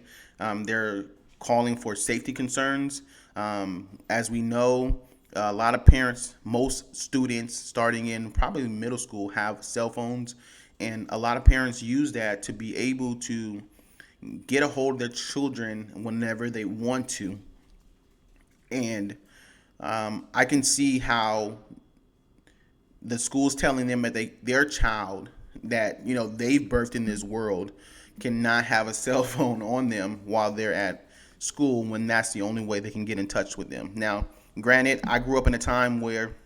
[SPEAKER 7] they're calling for safety concerns. As we know, a lot of parents, most students starting in probably middle school, have cell phones, and a lot of parents use that to be able to get a hold of their children whenever they want to. And I can see how the school's telling them that their child that they've birthed in this world cannot have a cell phone on them while they're at school, when that's the only way they can get in touch with them. Now, granted, I grew up in a time where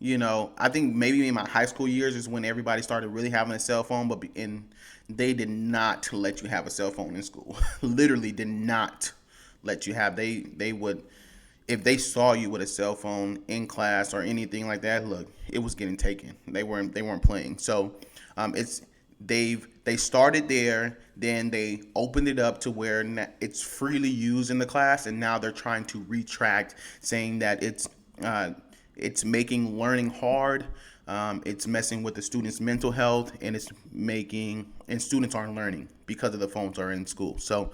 [SPEAKER 7] I think maybe in my high school years is when everybody started really having a cell phone, but they did not let you have a cell phone in school. Literally did not let you have. They would, if they saw you with a cell phone in class or anything like that, look, it was getting taken. They weren't playing. So they started there, then they opened it up to where it's freely used in the class, and now they're trying to retract, saying that it's making learning hard. It's messing with the students' mental health, and students aren't learning because of the phones are in school. So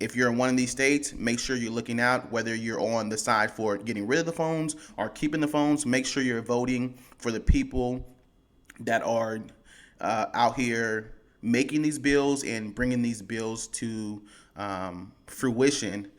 [SPEAKER 7] if you're in one of these states, make sure you're looking out, whether you're on the side for getting rid of the phones or keeping the phones. Make sure you're voting for the people that are out here making these bills and bringing these bills to fruition.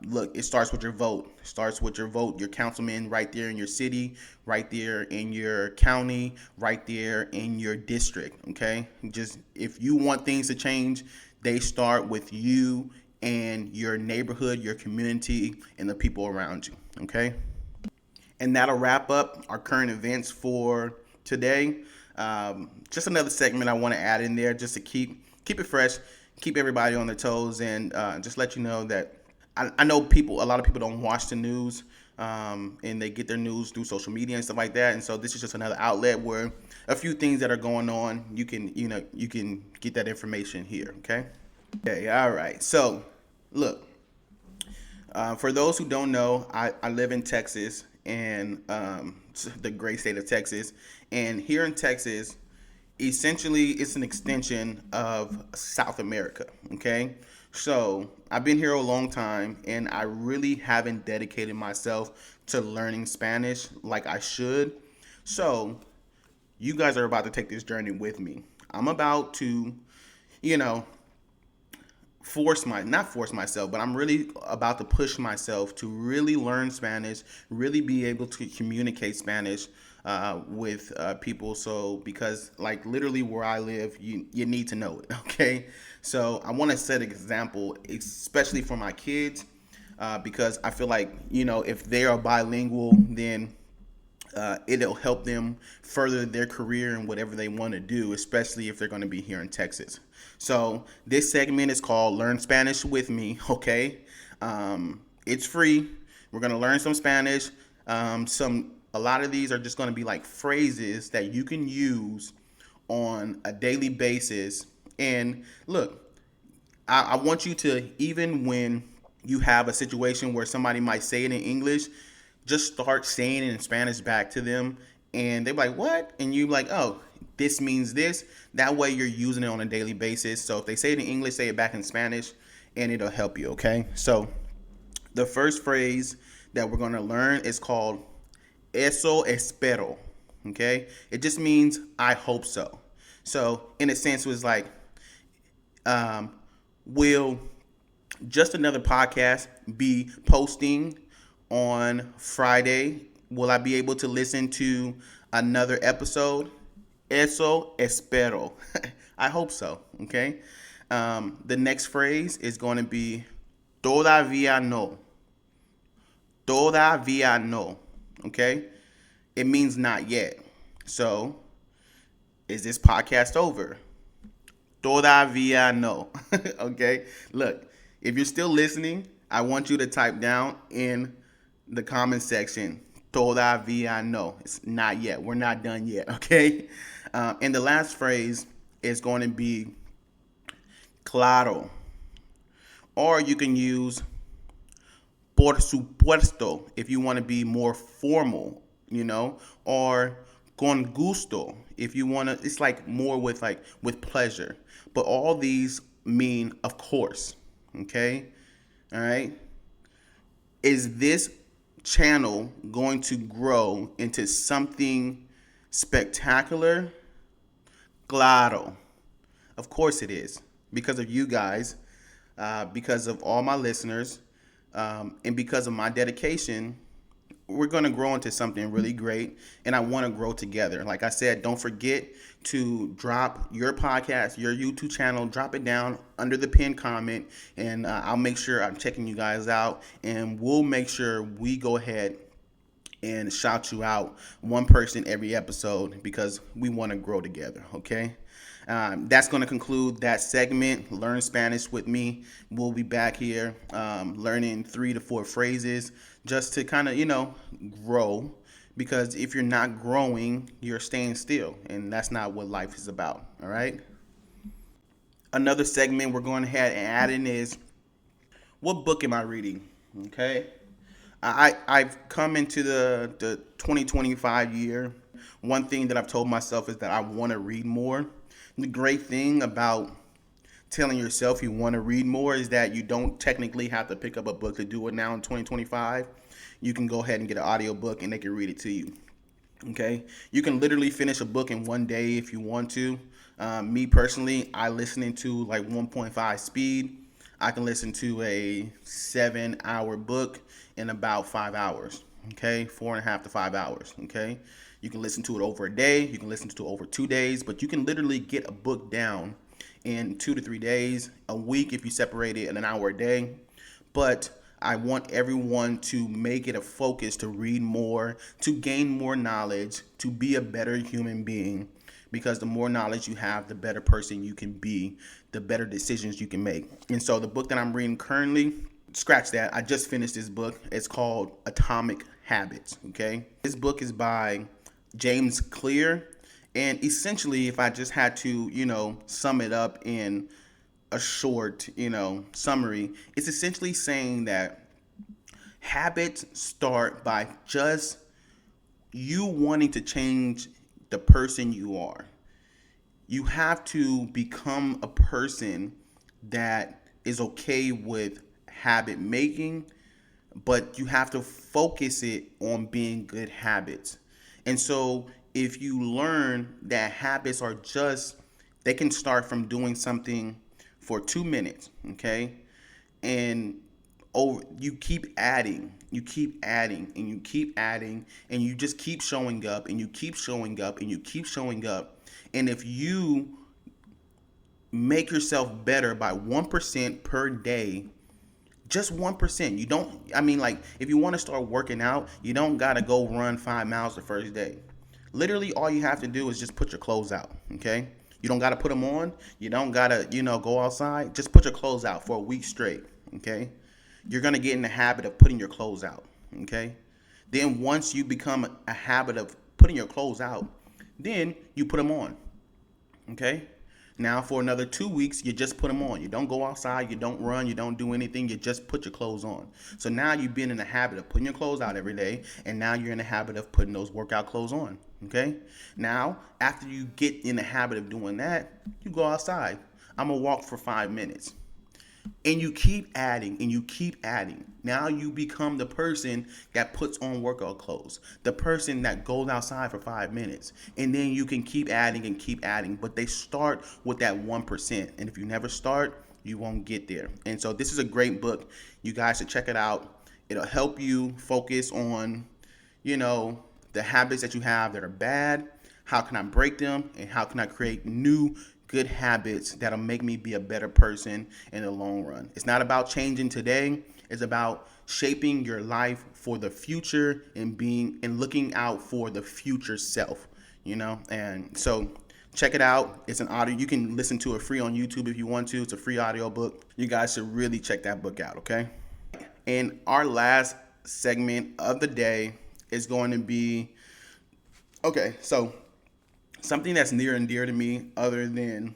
[SPEAKER 7] Look, it starts with your vote. It starts with your vote, your councilman right there in your city, right there in your county, right there in your district. Okay, just if you want things to change, they start with you and your neighborhood, your community, and the people around you. Okay, and that'll wrap up our current events for today. Just another segment I want to add in there, just to keep it fresh, keep everybody on their toes, and just let you know that I know a lot of people don't watch the news, and they get their news through social media and stuff like that. And so this is just another outlet where a few things that are going on, you can get that information here. Okay, all right. So look, for those who don't know, I live in Texas, and the great state of Texas. And here in Texas, essentially, it's an extension of South America. Okay, so I've been here a long time, and I really haven't dedicated myself to learning Spanish like I should. So you guys are about to take this journey with me. I'm about to, not force myself, but I'm really about to push myself to really learn Spanish, really be able to communicate Spanish with people. So because literally where I live, you need to know it. Okay, so I want to set an example, especially for my kids, because I feel like if they are bilingual, then it'll help them further their career and whatever they want to do, especially if they're going to be here in Texas. So this segment is called Learn Spanish with Me. Okay, it's free. We're going to learn some Spanish. A lot of these are just going to be phrases that you can use on a daily basis. And look, I want you to, even when you have a situation where somebody might say it in English, just start saying it in Spanish back to them, and they're like, what? And you oh, this means this. That way you're using it on a daily basis. So if they say it in English, say it back in Spanish, and it'll help you. Okay, so the first phrase that we're going to learn is called eso espero. Okay, it just means I hope so. So in a sense, it was will just another podcast be posting on Friday? Will I be able to listen to another episode? Eso espero. I hope so. Okay. The next phrase is going to be todavía no. Todavía no. Okay. It means not yet. So, is this podcast over? Todavía no. Okay. Look, if you're still listening, I want you to type down in the comment section, todavía no. It's not yet. We're not done yet. Okay. And the last phrase is going to be claro, or you can use por supuesto, if you want to be more formal, or con gusto, if you want to, it's like more with pleasure. But all these mean, of course, okay? All right? Is this channel going to grow into something spectacular? Claro. Of course it is. Because of you guys, because of all my listeners, and because of my dedication, we're going to grow into something really great, and I want to grow together. Like I said, don't forget to drop your podcast, your YouTube channel, drop it down under the pinned comment, and I'll make sure I'm checking you guys out, and we'll make sure we go ahead and shout you out, one person every episode, because we want to grow together, okay? That's going to conclude that segment. Learn Spanish with me. We'll be back here learning 3 to 4 phrases just to kind of, grow. Because if you're not growing, you're staying still. And that's not what life is about. All right. Another segment we're going ahead and add in is, what book am I reading? Okay. I've come into the 2025 year. One thing that I've told myself is that I want to read more. The great thing about telling yourself you want to read more is that you don't technically have to pick up a book to do it now in 2025. You can go ahead and get an audiobook and they can read it to you. Okay? You can literally finish a book in one day if you want to. Me personally, I listen to like 1.5 speed. I can listen to a 7-hour book in about 5 hours. Okay? 4.5 to 5 hours. Okay? You can listen to it over a day. You can listen to it over 2 days. But you can literally get a book down in 2 to 3 days, a week if you separate it in an hour a day. But I want everyone to make it a focus to read more, to gain more knowledge, to be a better human being. Because the more knowledge you have, the better person you can be, the better decisions you can make. And so the book that I'm reading currently, scratch that. I just finished this book. It's called Atomic Habits. Okay. This book is by James Clear. And essentially, if I just had to, sum it up in a short, summary, it's essentially saying that habits start by just you wanting to change the person you are. You have to become a person that is okay with habit making, but you have to focus it on being good habits. And so if you learn that habits are they can start from doing something for 2 minutes, okay? And you keep adding, and you keep adding, and you just keep showing up, and you keep showing up, and you keep showing up. And if you make yourself better by 1% per day, just 1%. You don't, if you want to start working out, you don't got to go run 5 miles the first day. Literally, all you have to do is just put your clothes out, okay? You don't got to put them on. You don't got to, go outside. Just put your clothes out for a week straight, okay? You're going to get in the habit of putting your clothes out, okay? Then once you become a habit of putting your clothes out, then you put them on, okay? Now for another 2 weeks, you just put them on. You don't go outside, you don't run, you don't do anything, you just put your clothes on. So now you've been in the habit of putting your clothes out every day, and now you're in the habit of putting those workout clothes on, okay? Now, after you get in the habit of doing that, you go outside. I'm going to walk for 5 minutes. And you keep adding, and you keep adding. Now you become the person that puts on workout clothes, the person that goes outside for 5 minutes. And then you can keep adding and keep adding. But they start with that 1%. And if you never start, you won't get there. And so this is a great book. You guys should check it out. It'll help you focus on, the habits that you have that are bad. How can I break them? And how can I create new good habits that'll make me be a better person in the long run? It's not about changing today. It's about shaping your life for the future and looking out for the future self, And so check it out. It's an audio. You can listen to it free on YouTube if you want to. It's a free audio book. You guys should really check that book out, okay? And our last segment of the day is going to be, so something that's near and dear to me other than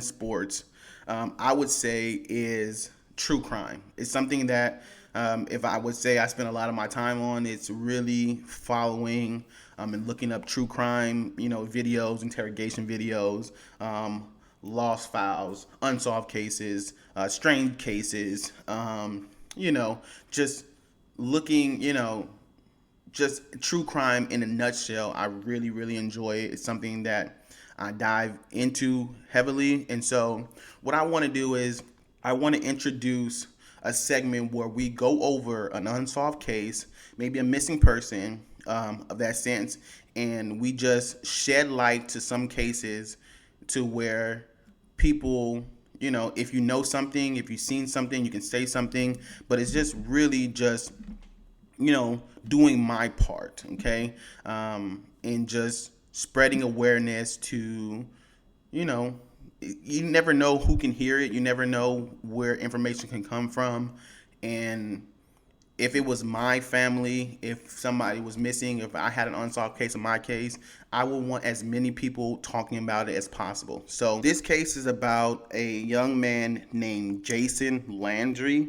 [SPEAKER 7] sports, I would say is true crime. It's something that, if I would say I spend a lot of my time on, it's really following and looking up true crime, videos, interrogation videos, lost files, unsolved cases, strange cases, just looking, just true crime in a nutshell. I really, really enjoy it. It's something that I dive into heavily. And so what I want to do is I want to introduce a segment where we go over an unsolved case, maybe a missing person, of that sense, and we just shed light to some cases to where people, if you know something, if you've seen something, you can say something, but it's just really just, doing my part, okay, and just spreading awareness to, you never know who can hear it. You never know where information can come from. And if it was my family, if somebody was missing, if I had an unsolved case in my case, I would want as many people talking about it as possible. So this case is about a young man named Jason Landry.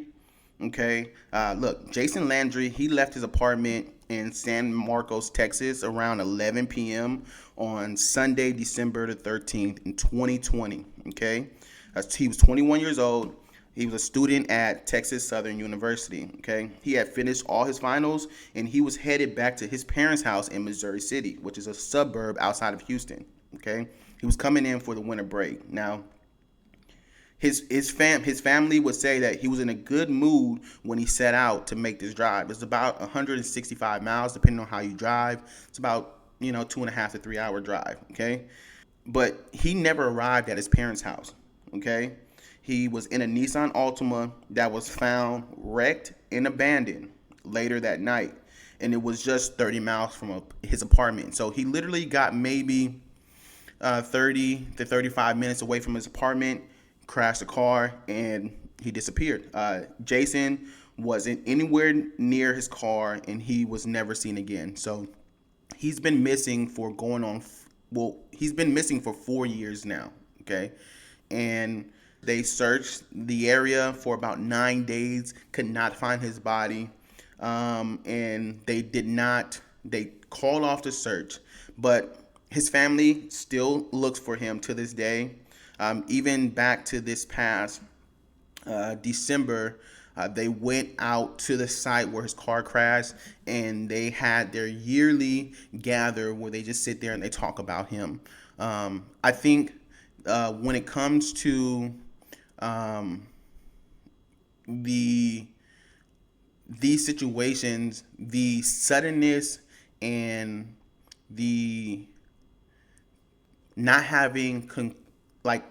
[SPEAKER 7] Okay, look, Jason Landry, he left his apartment in San Marcos, Texas around 11 p.m. on Sunday, December the 13th in 2020. Okay, he was 21 years old. He was a student at Texas Southern University. Okay, he had finished all his finals and he was headed back to his parents' house in Missouri City, which is a suburb outside of Houston. Okay, he was coming in for the winter break. Now, his family would say that he was in a good mood when he set out to make this drive. It's about 165 miles, depending on how you drive. It's about 2.5 to 3 hour drive. Okay, but he never arrived at his parents' house. Okay, he was in a Nissan Altima that was found wrecked and abandoned later that night, and it was just 30 miles from his apartment. So he literally got maybe 30 to 35 minutes away from his apartment, crashed the car, and he disappeared. Jason wasn't anywhere near his car, and he was never seen again. So he's been missing for he's been missing for 4 years now. Okay, and they searched the area for about 9 days, could not find his body, and they called off the search, but his family still looks for him to this day. Even back to this past December, they went out to the site where his car crashed, and they had their yearly gather where they just sit there and they talk about him. I think when it comes to these situations, the suddenness and the not having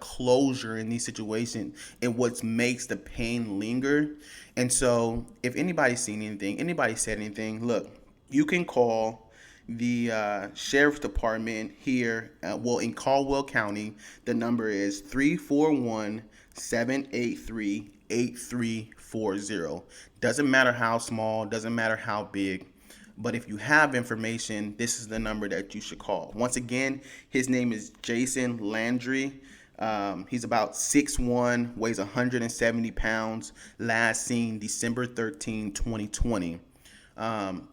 [SPEAKER 7] closure in these situations and what makes the pain linger. And so if anybody's seen anything, anybody said anything, look, you can call the sheriff's department here, in Caldwell County. The number is 341-783-8340. Doesn't matter how small, doesn't matter how big, but if you have information, this is the number that you should call. Once again, his name is Jason Landry. He's about 6'1", weighs 170 pounds, last seen December 13, 2020.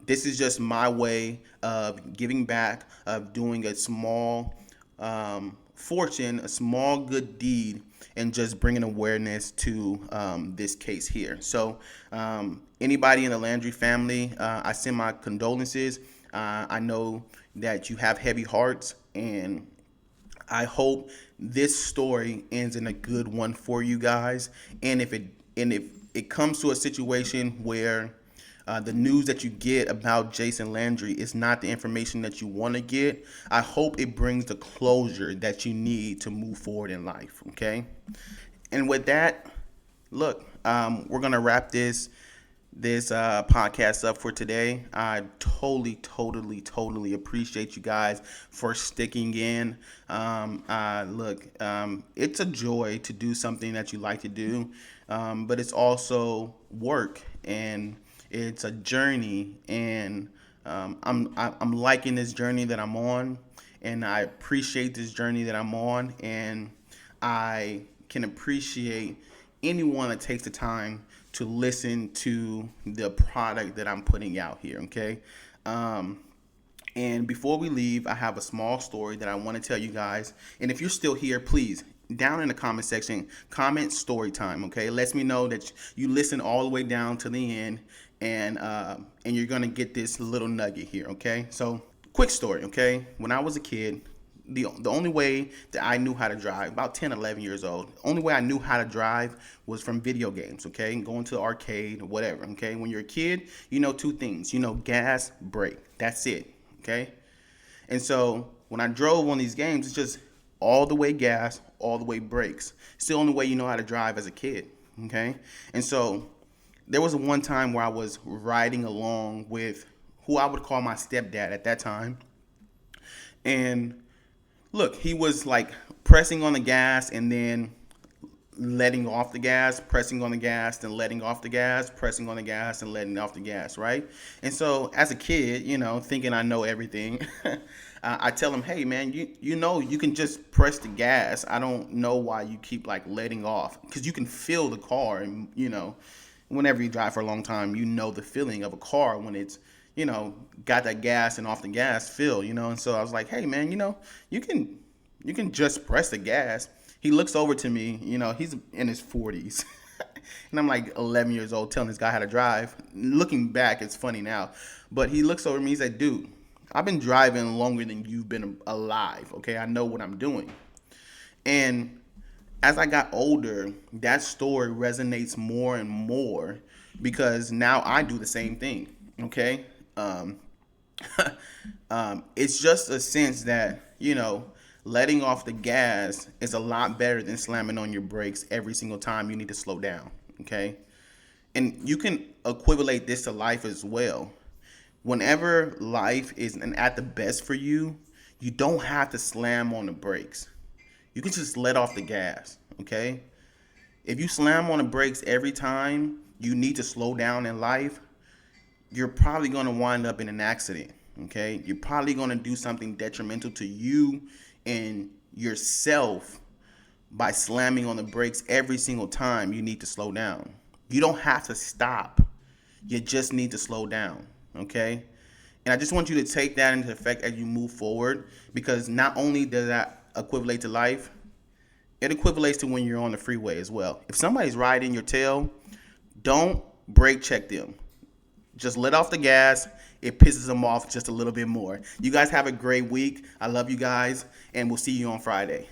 [SPEAKER 7] This is just my way of giving back, of doing a small fortune, a small good deed, and just bringing awareness to this case here. So anybody in the Landry family, I send my condolences. I know that you have heavy hearts, and I hope this story ends in a good one for you guys. And if it comes to a situation where the news that you get about Jason Landry is not the information that you want to get, I hope it brings the closure that you need to move forward in life. Okay. And with that, look, we're going to wrap this podcast up for today. I totally appreciate you guys for sticking in. It's a joy to do something that you like to do, but it's also work, and it's a journey, and I'm liking this journey that I'm on, and I appreciate this journey that I'm on, and I can appreciate anyone that takes the time to listen to the product that I'm putting out here, okay? And before we leave, I have a small story that I want to tell you guys. And if you're still here, please, down in the comment section, comment story time, okay? It lets me know that you listen all the way down to the end, and you're going to get this little nugget here, okay? So, quick story, okay? When I was a kid, the only way that I knew how to drive, about 10, 11 years old, the only way I knew how to drive was from video games, okay? Going to the arcade or whatever, okay? When you're a kid, you know two things. You know gas, brake. That's it. Okay, and so when I drove on these games, it's just all the way gas, all the way brakes. It's the only way you know how to drive as a kid. Okay, and so there was one time where I was riding along with who I would call my stepdad at that time, and look, he was like pressing on the gas and then letting off the gas, pressing on the gas, then letting off the gas, pressing on the gas, and letting off the gas, right? And so as a kid, you know, thinking I know everything, I tell him, hey, man, you know you can just press the gas. I don't know why you keep, like, letting off. Because you can feel the car, and, you know, whenever you drive for a long time, you know the feeling of a car when it's, you know, got that gas and off the gas feel, you know? And so I was like, hey, man, you know, you can just press the gas. He looks over to me, you know, he's in his 40s. And I'm like 11 years old telling this guy how to drive. Looking back, it's funny now. But he looks over at me, he said, dude, I've been driving longer than you've been alive, okay? I know what I'm doing. And as I got older, that story resonates more and more because now I do the same thing, okay? It's just a sense that, you know, letting off the gas is a lot better than slamming on your brakes every single time you need to slow down, okay? And you can equivalate this to life as well. Whenever life isn't at the best for you, you don't have to slam on the brakes. You can just let off the gas, okay? If you slam on the brakes every time you need to slow down in life, you're probably going to wind up in an accident, okay? You're probably going to do something detrimental to you and yourself by slamming on the brakes every single time you need to slow down. You don't have to stop. You just need to slow down, okay? And I just want you to take that into effect as you move forward, because not only does that equivalate to life, it equivalates to when you're on the freeway as well. If somebody's riding your tail, don't brake check them. Just let off the gas. It pisses them off just a little bit more. You guys have a great week. I love you guys, and we'll see you on Friday.